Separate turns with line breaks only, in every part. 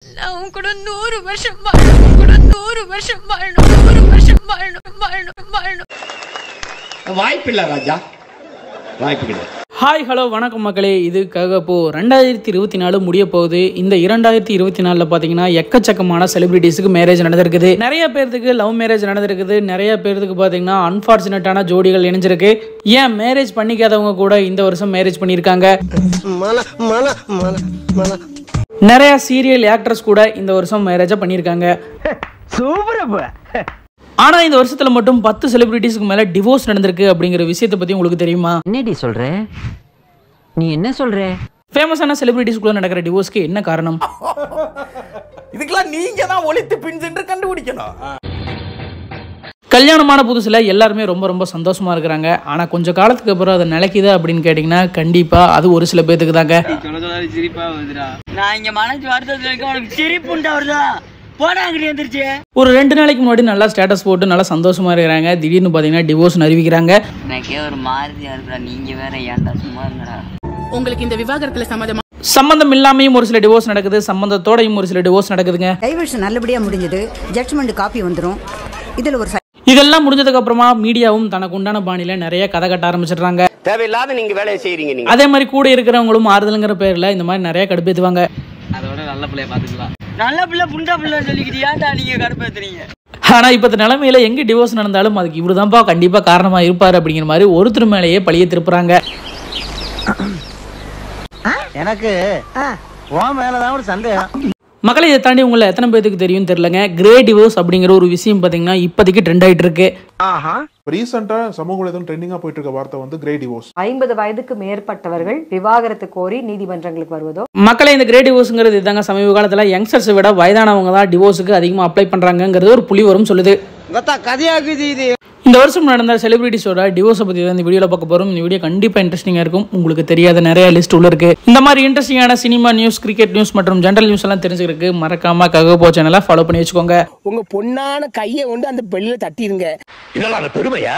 நான் உன் கூட 100 வருஷம் வாழணும், உன் கூட 100 வருஷம் வாழணும், 100 வருஷம் வாழணும்.
வாய்ப்பில்லை ராஜா, வாய்ப்பு கிடையாது.
ஹாய் ஹலோ வணக்கம் மக்களே, இது ககப்போ 2024 முடிய போகுது. இந்த 2024 பார்த்தீங்கன்னா எக்கச்சக்கமான செலிபிரிட்டிஸுக்கு மேரேஜ் நடந்திருக்குது. நிறைய பேருக்கு லவ் மேரேஜ் நடந்திருக்குது. நிறைய பேருக்கு பார்த்தீங்கன்னா அன்ஃபார்ச்சுனேட்டான ஜோடிகள் இணைஞ்சிருக்கு. ஏன் மேரேஜ் பண்ணிக்காதவங்க கூட இந்த வருஷம் மேரேஜ் பண்ணியிருக்காங்க. நிறைய சீரியல் ஆக்டர்ஸ் கூட இந்த வருஷம் மேரேஜை பண்ணியிருக்காங்க. ஆனா இந்த வருஷத்துல மட்டும் 10 செலிபிரிட்டிஸ்க்கு மேல டிவோர்ஸ் நடந்திருக்கு அப்படிங்கிற விஷயத்தை பத்தி உங்களுக்கு தெரியுமா?
என்னடி சொல்ற? நீ என்ன சொல்ற?
ஃபேமஸான செலிபிரிட்டிஸ்க்குள்ள நடக்கிற டிவோர்ஸ்க்கு என்ன காரணம்?
இதுக்கெல்லாம் நீங்க தான் ஒளித்து பின் சென்று கண்டுபிடிக்கணும்.
கல்யாணமான புதுசுல எல்லாருமே ரொம்ப ரொம்ப சந்தோஷமா இருக்கிறாங்க. ஆனா கொஞ்சம் காலத்துக்கு அப்புறம் அதை நிலைக்குதா அப்படின்னு கேட்டீங்கன்னா கண்டிப்பா அது ஒரு சில பேருக்கு தாங்க.
நான் இங்க மனசு வருத்தத்துல இருக்க, உனக்கு சிரிப்புண்டா வருதா?
ஒரு 2 நாளைக்கு முன்னாடி நல்லா ஸ்டேட்டஸ் போட்டு நல்லா சந்தோஷமா இருக்கிறாங்க. திடீர்னு பாத்தீங்கன்னா டிவோர்ஸ் அறிவிக்கிறாங்க.
எனக்கே ஒரு மாதிரியா இருக்குடா. நீங்க வேற ஏன்டா சும்மா இருங்கடா.
உங்களுக்கு இந்த விவாகரத்துல சம்மதமா?
சம்பந்தம் இல்லாமையும் ஒரு சில டிவோர்ஸ் நடக்குது, சம்பந்தத்தோடையும் ஒரு சில டிவோர்ஸ் நடக்குதுங்க.
டைவர்ஷன் நல்லபடியா முடிஞ்சது, ஜட்ஜ்மெண்ட் காப்பி வந்துரும். இதுல ஒரு
இதெல்லாம் முடிஞ்சதுக்கு அப்புறமா மீடியாவும் தனக்கு உண்டான பாணியில நிறைய கதை கட்ட ஆரம்பிச்சிடுறாங்க.
தேவையில்லாத நீங்க வேலையை செய்றீங்க.
அதே மாதிரி கூட இருக்கிறவங்களும் ஆறுதல்ங்கிற பேர்ல இந்த மாதிரி நிறைய கடுப்பேத்துவாங்க.
அதோட நல்ல பிள்ளைய பாத்துக்கலாம். நல்ல பிள்ளை புண்டா பிள்ளை சொல்லிக்கிட்டு ஏன்டா நீங்க கடுப்பேத்துறீங்க?
ஆனா இப்ப நிலைமையில எங்க டிவோர்ஸ் நடந்தாலும் அதுக்கு இவருதான்ப்பா கண்டிப்பா காரணமா இருப்பாரு அப்படிங்கிற மாதிரி ஒருத்தர் மேலேயே பழிய திருப்புறாங்க.
எனக்கு உன் மேலதான் ஒரு சந்தேகம்.
மக்களை இதை தாண்டி உங்களை எத்தனை பேருக்கு தெரியும் தெரியலங்க, கிரே டிவோர்ஸ் அப்படிங்கிற ஒரு விஷயம் பாத்தீங்கன்னா இப்போதைக்கு ட்ரெண்ட் ஆயிட்டு இருக்கு.
ரீசெண்டா சமூக வலைதளம் ட்ரெண்டிங்கா போயிட்டு இருக்க வார்த்தை வந்து கிரே டிவோர்ஸ்.
50 வயதுக்கு மேற்பட்டவர்கள் விவாகரத்து கோரி நீதிமன்றங்களுக்கு வருவதோ.
மக்களை இந்த கிரே டிவோர்ஸ்ங்கிறது இதாங்க. சமீப காலத்துல யங்ஸ்டர்ஸை விட வயதானவங்க தான் டிவோர்ஸுக்கு அதிகமா அப்ளை பண்றாங்கிறது ஒரு புள்ளிவரம் சொல்லுது. இந்த வருஷம் நடந்த செலிபிரிட்டிஸோட டிவோர்ஸை பத்தி தான் இந்த வீடியோல பார்க்க போறோம். இந்த வீடியோ கண்டிப்பா இன்ட்ரெஸ்டிங்கா இருக்கும். உங்களுக்கு தெரியாத நிறைய லிஸ்ட் உள்ள இருக்கு. இந்த மாதிரி இன்ட்ரெஸ்டிங்கான சினிமா நியூஸ், கிரிக்கெட் நியூஸ் மற்றும் ஜெனரல் நியூஸ் எல்லாம் தெரிஞ்சுக்கிறதுக்கு மறக்காம ககப்போ சேனலை ஃபாலோ பண்ணி வச்சுக்கோங்க.
உங்க பொண்ணான கையை கொண்டு அந்த பெல்ல தட்டிடுங்க.
இதெல்லாம் பெருமையா?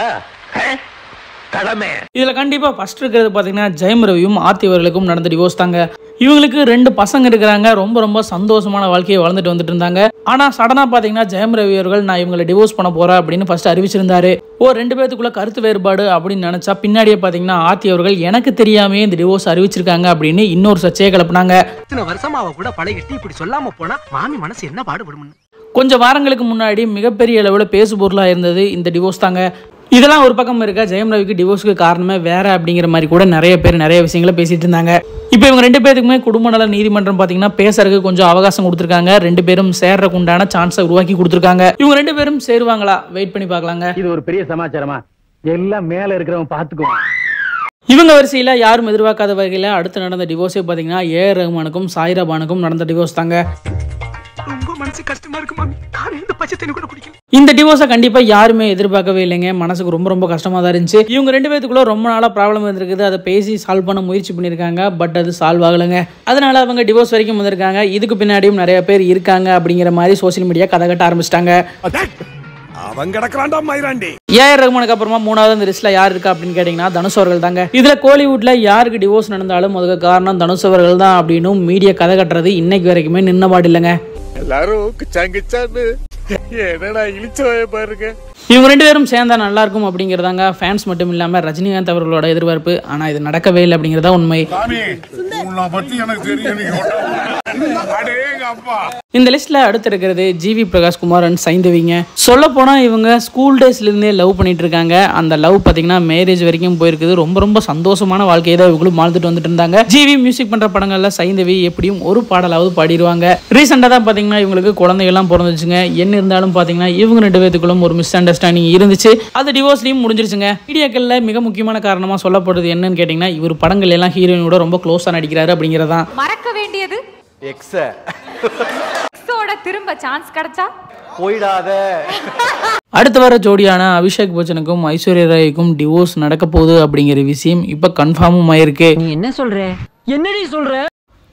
கடமை.
இதுல கண்டிப்பா ஃபர்ஸ்ட் இருக்கிறது பாத்தீங்கன்னா ஜெயம் ரவியும் ஆர்த்தி அவர்களுக்கும் நடந்த டிவோர்ஸ் தாங்க. இவங்களுக்கு 2 பசங்க இருக்கிறாங்க. ரொம்ப ரொம்ப சந்தோஷமான வாழ்க்கையை வாழ்ந்துட்டு வந்துட்டு இருந்தாங்க. ஆனா சடனா பாத்தீங்கன்னா ஜெயம் ரவி அவர்கள் நான் இவங்களை டிவோர்ஸ் பண்ண போறேன் அப்படின்னு ஃபர்ஸ்ட் அறிவிச்சிருந்தாரு. 2 பேத்துக்குள்ள கருத்து வேறுபாடு அப்படின்னு நினைச்சா பின்னாடியே பாத்தீங்கன்னா ஆர்த்தி அவர்கள் எனக்கு தெரியாமே இந்த டிவோர்ஸ் அறிவிச்சிருக்காங்க அப்படின்னு இன்னொரு சர்ச்சையை கிளப்பினாங்க.
இத்தனை வருஷமாவ கூட பழகிட்டு இப்படி சொல்லாம போனா மாமி மனசு என்ன பாடுபடும்?
கொஞ்சம் வாரங்களுக்கு முன்னாடி மிகப்பெரிய அளவுல பேசு பொருளா இருந்தது இந்த டிவோர்ஸ் தாங்க. இதெல்லாம் ஒரு பக்கம் இருக்க, ஜெயம் ரவிக்கு டிவோர்ஸ்க்கு காரணமே வேற அப்படிங்கிற மாதிரி கூட நிறைய பேர் நிறைய விஷயங்களை பேசிட்டு இருந்தாங்க. இப்போ இவங்க 2 பேருக்குமே குடும்ப நல நீதிமன்றம் பாத்தீங்கன்னா பேசுறதுக்கு கொஞ்சம் அவகாசம் கொடுத்துருக்காங்க. 2 பேரும் சேர்றதுக்கு உண்டான சான்ஸை உருவாக்கி கொடுத்துருக்காங்க. இவங்க 2 பேரும் சேருவாங்களா? வெயிட் பண்ணி பார்க்கலாங்க.
இது ஒரு பெரிய சமாச்சாரமா? எல்லாம் மேல இருக்கிறவங்க பாத்துக்குவாங்க.
இவங்க வரிசையில யாரும் எதிர்பார்க்காத வகையில அடுத்து நடந்த டிவோர்ஸே பாத்தீங்கன்னா ஏஆர் ரஹ்மானுக்கும் சாயிரா பானுக்கும் நடந்த டிவோர்ஸ் தாங்க.
ரொம்ப மனசு கஷ்டமா இருக்கு மாமி. நான் இந்த பச்சை தண்ணி கூட குடிக்கல.
இந்த டிவோர்ஸை கண்டிப்பா யாருமே எதிர்பார்க்கவே இல்லைங்க. மனசுக்கு ரொம்ப ரொம்ப கஷ்டமா தான் இருந்துச்சு. இவங்க 2 பேத்துக்குள்ள ரொம்ப நாளா ப்ராப்ளம் இருந்திருக்குது. அதை பேசி சால்வ் பண்ண முயற்சி பண்ணியிருக்காங்க. பட் அது சால்வ் ஆகலைங்க. அதனால அவங்க டிவோர்ஸ் வரைக்கும் வந்திருக்காங்க. இதுக்கு பின்னாடியும் நிறைய பேர் இருக்காங்க அப்படிங்கிற மாதிரி சோசியல் மீடியா கதை கட்ட ஆரம்பிச்சிட்டாங்க. ஏஆர் ரஹ்மானுக்கு அப்புறமா 3வது அந்த லிஸ்ட்ல யார் இருக்கா அப்படின்னு கேட்டீங்கன்னா தனுஷ் அவர்கள் தாங்க. இதுல கோலிவுட்ல யாருக்கு டிவோர்ஸ் நடந்தாலும் அதுக்கு காரணம் தனுஷ் அவர்கள் தான் அப்படின்னு மீடியா கதை கட்டுறது இன்னைக்கு வரைக்குமே நின்னபாடு இல்லைங்க.
எல்லாரும் கிச்சாங்கிச்சான்னு என்னடா இழிச்சவாய பாருங்க.
இவங்க 2 பேரும் சேர்ந்தா நல்லா இருக்கும் அப்படிங்கிறதாங்க ஃபேன்ஸ் மட்டும் இல்லாம ரஜினிகாந்த் அவர்களோட எதிர்பார்ப்பு. ஆனா இது நடக்கவே இல்லை அப்படிங்கிறதா உண்மை. இந்த லிஸ்ட்ல அடுத்து இருக்கிறது ஜிவி பிரகாஷ் குமார் அண்ட் சைந்தவிங்க. சொல்ல போனா இவங்க ஸ்கூல் டேஸ்ல இருந்தே லவ் பண்ணிட்டு இருக்காங்க. அந்த லவ் பாத்தீங்கன்னா மேரேஜ் வரைக்கும் போயிருக்குது. ரொம்ப ரொம்ப சந்தோஷமான வாழ்க்கையை தான் இவங்களும் வாழ்ந்துட்டு வந்துட்டு இருந்தாங்க. ஜிவி மியூசிக் பண்ற படங்கள்ல சைந்தவி எப்படியும் ஒரு பாடலாவது பாடிடுவாங்க. ரீசெண்டா தான் பாத்தீங்கன்னா இவங்களுக்கு குழந்தைகள்லாம் பிறந்துச்சுங்க. என்ன இருந்தாலும் பாத்தீங்கன்னா இவங்க 2 பேத்துக்குள்ளும் ஒரு மிஸ் அண்டர்ஸ்டாண்டிங் இருந்துச்சு. அது டிவோர்ஸ்லயும் முடிஞ்சிருச்சுங்க. மீடியாக்கள்ல மிக முக்கியமான காரணமா சொல்லப்படுறது என்னன்னு கேட்டீங்கன்னா இவர் படங்கள் எல்லாம் ஹீரோயினோட ரொம்ப க்ளோஸா நடிக்கிறாரு அப்படிங்கறதான்.
மறக்க வேண்டியது எக்ஸோட திரும்ப சான்ஸ் கிடைச்சா
போயிடாத.
அடுத்த வர ஜோடியான அபிஷேக் பச்சனுக்கும் ஐஸ்வர்யா ராய்க்கும் டிவோர்ஸ் நடக்க போகுது அப்படிங்கிற விஷயம் இப்ப கன்ஃபார்மும் ஆயிருக்கு.
நீ என்ன சொல்ற? என்னடி சொல்ற?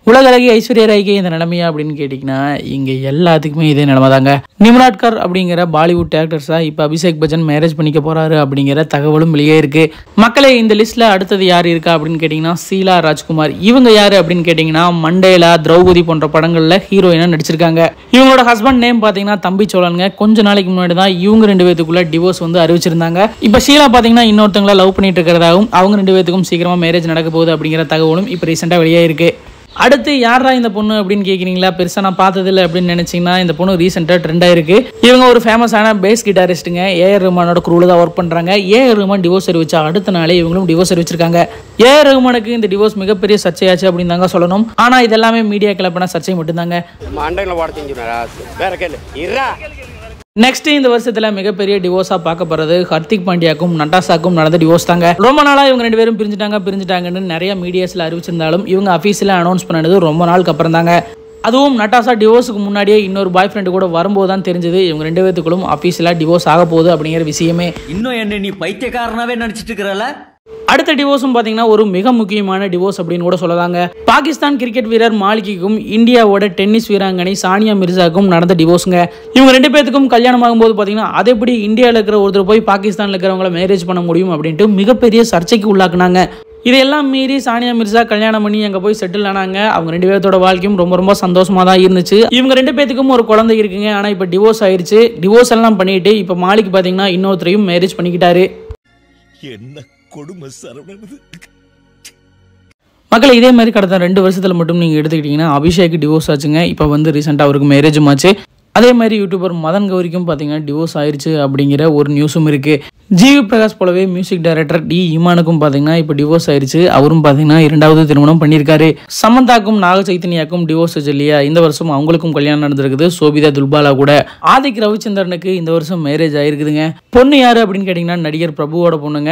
உலக அழகி ஐஸ்வர்யா ராய்க்கு இந்த நிலைமையா அப்படின்னு கேட்டிங்கன்னா இங்கே எல்லாத்துக்குமே இதே நிலைமை தாங்க. நிம்ராட்கர் அப்படிங்கிற பாலிவுட் ஆக்டர்ஸா இப்போ அபிஷேக் பச்சன் மேரேஜ் பண்ணிக்க போறாரு அப்படிங்கிற தகவலும் வெளியே இருக்கு. மக்களே இந்த லிஸ்ட்ல அடுத்தது யார் இருக்கா அப்படின்னு கேட்டிங்கன்னா ஷீலா ராஜ்குமார். இவங்க யாரு அப்படின்னு கேட்டிங்கன்னா மண்டேலா, திரௌபதி போன்ற படங்கள்ல ஹீரோயினா நடிச்சிருக்காங்க. இவங்களோட ஹஸ்பண்ட் நேம் பார்த்தீங்கன்னா தம்பி சோழனுங்க. கொஞ்ச நாளைக்கு முன்னாடி தான் இவங்க 2 பேத்துக்குள்ள டிவோர்ஸ் வந்து அறிவிச்சிருந்தாங்க. இப்போ ஷீலா பார்த்தீங்கன்னா இன்னொருத்தவங்கள லவ் பண்ணிட்டு இருக்கிறதாகவும் அவங்க 2 பேத்துக்கும் சீக்கிரமா மேரேஜ் நடக்க போகுது அப்படிங்கிற தகவலும் இப்போ ரீசெண்டாக வெளியே இருக்கு. அடுத்து யாரா இந்த பொண்ணு அப்படின்னு கேட்குறீங்களா? பெருசாக நான் பார்த்ததில்லை அப்படின்னு நினச்சிங்கன்னா இந்த பொண்ணு ரீசெண்டாக ட்ரெண்ட் ஆயிருக்கு. இவங்க ஒரு ஃபேமஸான பேஸ் கிட்டாரிஸ்ட்டுங்க. ஏஆர் ரஹ்மானோட குரூவில் தான் ஒர்க் பண்ணுறாங்க. ஏஆர் ரஹ்மான் டிவோர்ஸ் அறிவிச்சா அடுத்த நாளே இவங்களும் டிவோர்ஸ் அறிவிச்சிருக்காங்க. ஏஆர் ரஹ்மானுக்கு இந்த டிவோர்ஸ் மிகப்பெரிய சர்ச்சையாச்சு அப்படின்னு தாங்க சொல்லணும். ஆனால் இதெல்லாமே மீடியா கிளப்பின சர்ச்சை மட்டும்தாங்க. நெக்ஸ்ட் இந்த வருஷத்துல மிகப்பெரிய டிவோர்ஸா பார்க்கப்படுறது ஹர்திக் பாண்டியாக்கும் நட்டாஷாக்கும் நடந்த டிவோர்ஸ் தாங்க. ரொம்ப நாளா இவங்க 2 பேரும் பிரிஞ்சுட்டாங்கன்னு நிறைய மீடியாஸ்ல அறிவிச்சிருந்தாலும் இவங்க அஃபீஷியலா அனௌன்ஸ் பண்ணது ரொம்ப நாளுக்கு அப்புறம் தாங்க. அதுவும் நட்டாஷா டிவோர்ஸுக்கு முன்னாடியே இன்னொரு பாய் ஃப்ரெண்டு கூட வரும்போது தான் தெரிஞ்சது இவங்க 2 பேத்துக்குள்ளும் அஃபீஷியலா டிவோர்ஸ் ஆக போகுது அப்படிங்கிற விஷயமே.
இன்னும் என்ன நீ பைத்தியக்காரனாவே நினைச்சிட்டு இருக்கிறல?
அடுத்த டிவோர்ஸும் பார்த்தீங்கன்னா ஒரு மிக முக்கியமான டிவோர்ஸ் அப்படின்னு கூட சொல்லலாங்க. பாகிஸ்தான் கிரிக்கெட் வீரர் மாலிகிக்கும் இந்தியாவோட டென்னிஸ் வீராங்கனை சானியா மிர்சாக்கும் நடந்த டிவோர்ஸுங்க. இவங்க 2 பேத்துக்கும் கல்யாணம் ஆகும்போது பார்த்தீங்கன்னா அதை எப்படி இந்தியாவில் இருக்கிற ஒருத்தர் போய் பாகிஸ்தானில் இருக்கிறவங்கள மேரேஜ் பண்ண முடியும் அப்படின்ட்டு மிகப்பெரிய சர்ச்சைக்கு உள்ளாக்குனாங்க. இதையெல்லாம் மீறி சானியா மிர்சா கல்யாணம் பண்ணி அங்கே போய் செட்டில் ஆனாங்க. அவங்க 2 பேர்த்தோட வாழ்க்கையும் ரொம்ப ரொம்ப சந்தோஷமா தான் இருந்துச்சு. இவங்க 2 பேத்துக்கும் ஒரு குழந்தை இருக்குங்க. ஆனால் இப்போ டிவோர்ஸ் ஆயிடுச்சு. டிவோர்ஸ் எல்லாம் பண்ணிட்டு இப்போ மாலிக் பார்த்தீங்கன்னா இன்னொருத்தரையும் மேரேஜ் பண்ணிக்கிட்டாரு.
என்ன கொடுமை சரவணன்.
மக்கள் இதே மாதிரி கடந்த 2 வருஷத்துல மட்டும் நீங்க எடுத்துக்கிட்டீங்கன்னா அபிஷேக் டிவோர்ஸ் ஆச்சுங்க. இப்போ வந்து ரீசெண்டாக அவருக்கு மேரேஜும் ஆச்சு. அதே மாதிரி யூடியூபர் மதன் கௌரிக்கும் பார்த்தீங்கன்னா டிவோர்ஸ் ஆயிடுச்சு அப்படிங்கிற ஒரு நியூஸும் இருக்கு. ஜிவி பிரகாஷ் போலவே மியூசிக் டைரக்டர் டி இமானுக்கும் பார்த்தீங்கன்னா இப்போ டிவோர்ஸ் ஆயிடுச்சு. அவரும் பார்த்தீங்கன்னா 2வது திருமணம் பண்ணியிருக்காரு. சமந்தாக்கும் நாக சைத்தன்யாக்கும் டிவோர்ஸ் ஆச்சு இல்லையா? இந்த வருஷம் அவங்களுக்கும் கல்யாணம் நடந்திருக்குது. சோபிதா துல்பாலா கூட. ஆதிக் ரவிச்சந்திரனுக்கு இந்த வருஷம் மேரேஜ் ஆயிருக்குதுங்க. பொண்ணு யாரு அப்படின்னு கேட்டிங்கன்னா நடிகர் பிரபுவோட பொண்ணுங்க.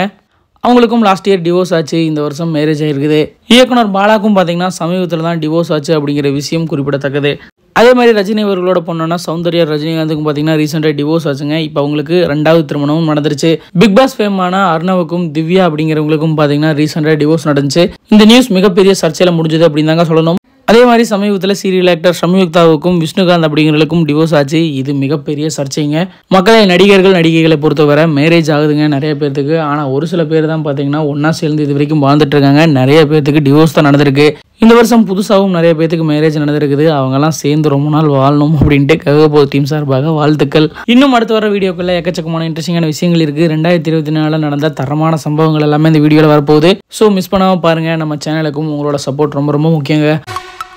அவங்களுக்கும் லாஸ்ட் இயர் டிவோர்ஸ் ஆச்சு. இந்த வருஷம் மேரேஜ் ஆயிருக்குது. இயக்குனர் பாலாக்கும் பார்த்தீங்கன்னா சமீபத்தில் தான் டிவோர்ஸ் ஆச்சு அப்படிங்கிற விஷயம் குறிப்பிடத்தக்கது. அதே மாதிரி ரஜினி அவர்களோட பொண்ணுன்னா சௌந்தர்யா ரஜினிகாந்துக்கும் பார்த்தீங்கன்னா ரீசெண்டாக டிவோர்ஸ் ஆச்சுங்க. இப்போ அவங்களுக்கு 2வது திருமணமும் நடந்துருச்சு. பிக் பாஸ் ஃபேமான அர்ணவுக்கும் திவ்யா அப்படிங்கிறவங்களுக்கும் பார்த்தீங்கன்னா ரீசெண்டாக டிவோர்ஸ் நடந்துச்சு. இந்த நியூஸ் மிகப்பெரிய சர்ச்சையில் முடிஞ்சது அப்படின்னு தாங்க சொல்லணும். அதே மாதிரி சமீபத்தில் சீரியல் ஆக்டர் சம்யுக்தாவுக்கும் விஷ்ணுகாந்த் அப்படிங்கிறவங்களுக்கும் டிவோர்ஸ் ஆச்சு. இது மிகப்பெரிய சர்ச்சைங்க. மக்களை நடிகைகளை பொறுத்தவரை மேரேஜ் ஆகுதுங்க நிறைய பேர்த்துக்கு. ஆனால் ஒரு சில பேர் தான் பார்த்தீங்கன்னா ஒன்றா சேர்ந்து இது வரைக்கும் வாழ்ந்துட்டு இருக்காங்க. நிறைய பேர்த்துக்கு டிவோர்ஸ் தான் நடந்திருக்கு. இந்த வருஷம் புதுசாகவும் நிறைய பேருக்கு மேரேஜ் நடந்திருக்குது. அவங்கெல்லாம் சேர்ந்து ரொம்ப நாள் வாழணும் அப்படின்ட்டு ககபோ டீம் சார்பாக வாழ்த்துக்கள். இன்னும் அடுத்து வர வீடியோக்குள்ள எக்கச்சக்கமான இன்ட்ரெஸ்டிங்கான விஷயங்கள் இருக்கு. 2024 நடந்த தரமான சம்பவங்கள் எல்லாமே இந்த வீடியோவில் வரப்போகுது. ஸோ மிஸ் பண்ணாமல் பாருங்க. நம்ம சேனலுக்கும் உங்களோட சப்போர்ட் ரொம்ப ரொம்ப முக்கியங்க.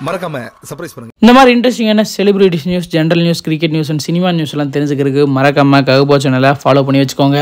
மறக்காம சர்ப்ரைஸ் பண்ணுங்க.
இந்த மாதிரி இன்ட்ரெஸ்டிங்கான celebrities news, general news, cricket news and cinema news எல்லாம் தெரிஞ்சுக்கிறதுக்கு மறக்காம ககபோ சேனலை ஃபாலோ பண்ணி வச்சுக்கோங்க.